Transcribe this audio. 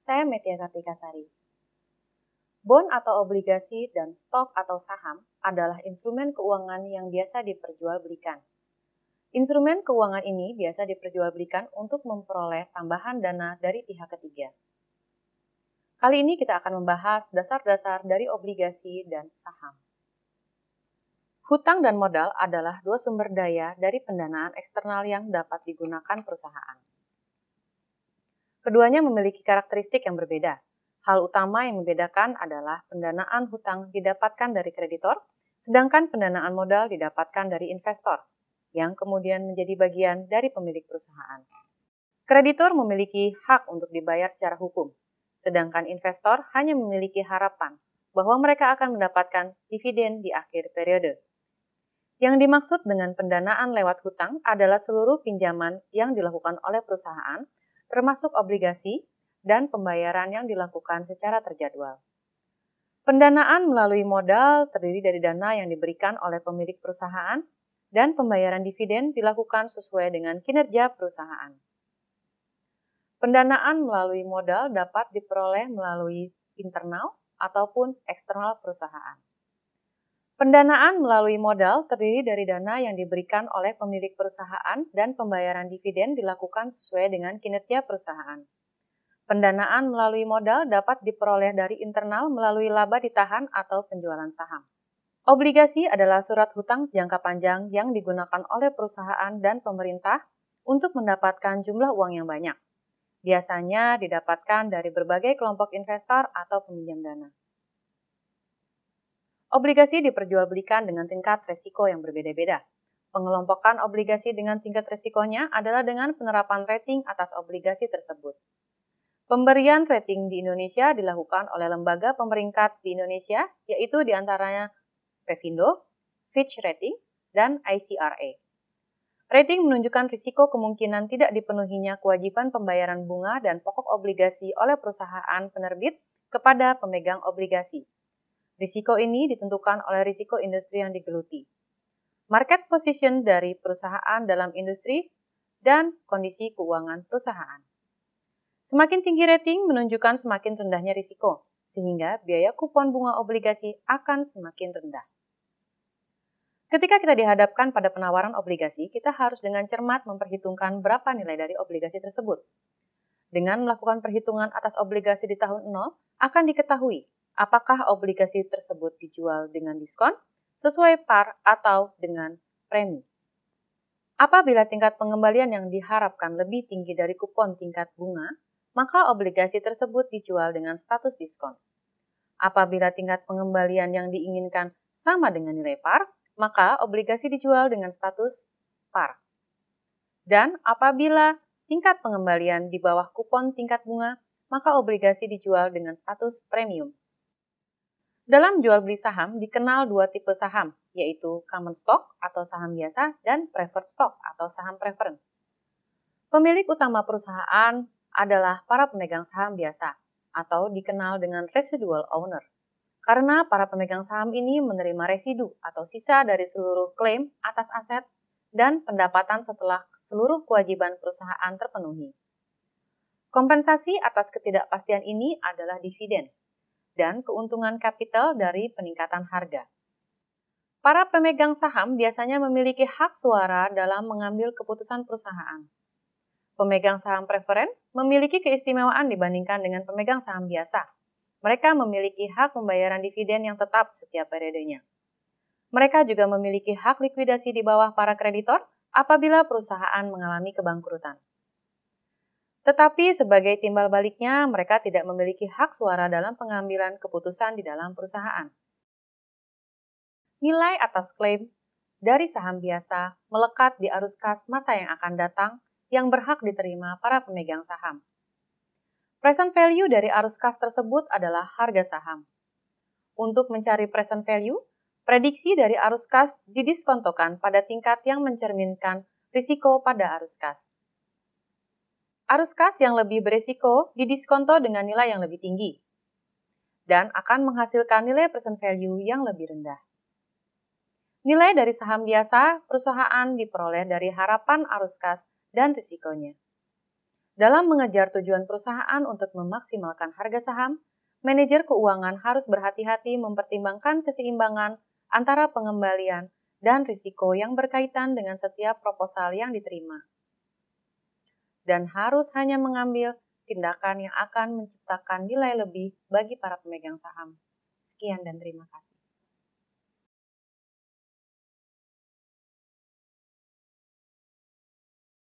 Saya Metia Kartikasari. Bond atau obligasi dan stok atau saham adalah instrumen keuangan yang biasa diperjualbelikan. Instrumen keuangan ini biasa diperjualbelikan untuk memperoleh tambahan dana dari pihak ketiga. Kali ini kita akan membahas dasar-dasar dari obligasi dan saham. Hutang dan modal adalah dua sumber daya dari pendanaan eksternal yang dapat digunakan perusahaan. Keduanya memiliki karakteristik yang berbeda. Hal utama yang membedakan adalah pendanaan hutang didapatkan dari kreditor, sedangkan pendanaan modal didapatkan dari investor, yang kemudian menjadi bagian dari pemilik perusahaan. Kreditor memiliki hak untuk dibayar secara hukum, sedangkan investor hanya memiliki harapan bahwa mereka akan mendapatkan dividen di akhir periode. Yang dimaksud dengan pendanaan lewat hutang adalah seluruh pinjaman yang dilakukan oleh perusahaan, termasuk obligasi dan pembayaran yang dilakukan secara terjadwal. Pendanaan melalui modal terdiri dari dana yang diberikan oleh pemilik perusahaan dan pembayaran dividen dilakukan sesuai dengan kinerja perusahaan. Pendanaan melalui modal dapat diperoleh melalui internal ataupun eksternal perusahaan. Pendanaan melalui modal terdiri dari dana yang diberikan oleh pemilik perusahaan dan pembayaran dividen dilakukan sesuai dengan kinerja perusahaan. Pendanaan melalui modal dapat diperoleh dari internal melalui laba ditahan atau penjualan saham. Obligasi adalah surat hutang jangka panjang yang digunakan oleh perusahaan dan pemerintah untuk mendapatkan jumlah uang yang banyak. Biasanya didapatkan dari berbagai kelompok investor atau peminjam dana. Obligasi diperjualbelikan dengan tingkat risiko yang berbeda-beda. Pengelompokan obligasi dengan tingkat risikonya adalah dengan penerapan rating atas obligasi tersebut. Pemberian rating di Indonesia dilakukan oleh lembaga pemeringkat di Indonesia, yaitu diantaranya Pevindo, Fitch Rating, dan ICRA. Rating menunjukkan risiko kemungkinan tidak dipenuhinya kewajiban pembayaran bunga dan pokok obligasi oleh perusahaan penerbit kepada pemegang obligasi. Risiko ini ditentukan oleh risiko industri yang digeluti, market position dari perusahaan dalam industri, dan kondisi keuangan perusahaan. Semakin tinggi rating menunjukkan semakin rendahnya risiko, sehingga biaya kupon bunga obligasi akan semakin rendah. Ketika kita dihadapkan pada penawaran obligasi, kita harus dengan cermat memperhitungkan berapa nilai dari obligasi tersebut. Dengan melakukan perhitungan atas obligasi di tahun 0, akan diketahui apakah obligasi tersebut dijual dengan diskon, sesuai par, atau dengan premi. Apabila tingkat pengembalian yang diharapkan lebih tinggi dari kupon tingkat bunga, maka obligasi tersebut dijual dengan status diskon. Apabila tingkat pengembalian yang diinginkan sama dengan nilai par, maka obligasi dijual dengan status par. Dan apabila tingkat pengembalian di bawah kupon tingkat bunga, maka obligasi dijual dengan status premium. Dalam jual beli saham dikenal dua tipe saham, yaitu common stock atau saham biasa dan preferred stock atau saham preference. Pemilik utama perusahaan adalah para pemegang saham biasa atau dikenal dengan residual owner. Karena para pemegang saham ini menerima residu atau sisa dari seluruh klaim atas aset dan pendapatan setelah seluruh kewajiban perusahaan terpenuhi. Kompensasi atas ketidakpastian ini adalah dividen dan keuntungan kapital dari peningkatan harga. Para pemegang saham biasanya memiliki hak suara dalam mengambil keputusan perusahaan. Pemegang saham preferen memiliki keistimewaan dibandingkan dengan pemegang saham biasa. Mereka memiliki hak pembayaran dividen yang tetap setiap periodenya. Mereka juga memiliki hak likuidasi di bawah para kreditor apabila perusahaan mengalami kebangkrutan. Tetapi sebagai timbal baliknya, mereka tidak memiliki hak suara dalam pengambilan keputusan di dalam perusahaan. Nilai atas klaim dari saham biasa melekat di arus kas masa yang akan datang yang berhak diterima para pemegang saham. Present value dari arus kas tersebut adalah harga saham. Untuk mencari present value, prediksi dari arus kas didiskontokan pada tingkat yang mencerminkan risiko pada arus kas. Arus kas yang lebih berisiko didiskonto dengan nilai yang lebih tinggi dan akan menghasilkan nilai present value yang lebih rendah. Nilai dari saham biasa perusahaan diperoleh dari harapan arus kas dan risikonya. Dalam mengejar tujuan perusahaan untuk memaksimalkan harga saham, manajer keuangan harus berhati-hati mempertimbangkan keseimbangan antara pengembalian dan risiko yang berkaitan dengan setiap proposal yang diterima. Dan harus hanya mengambil tindakan yang akan menciptakan nilai lebih bagi para pemegang saham. Sekian dan terima kasih.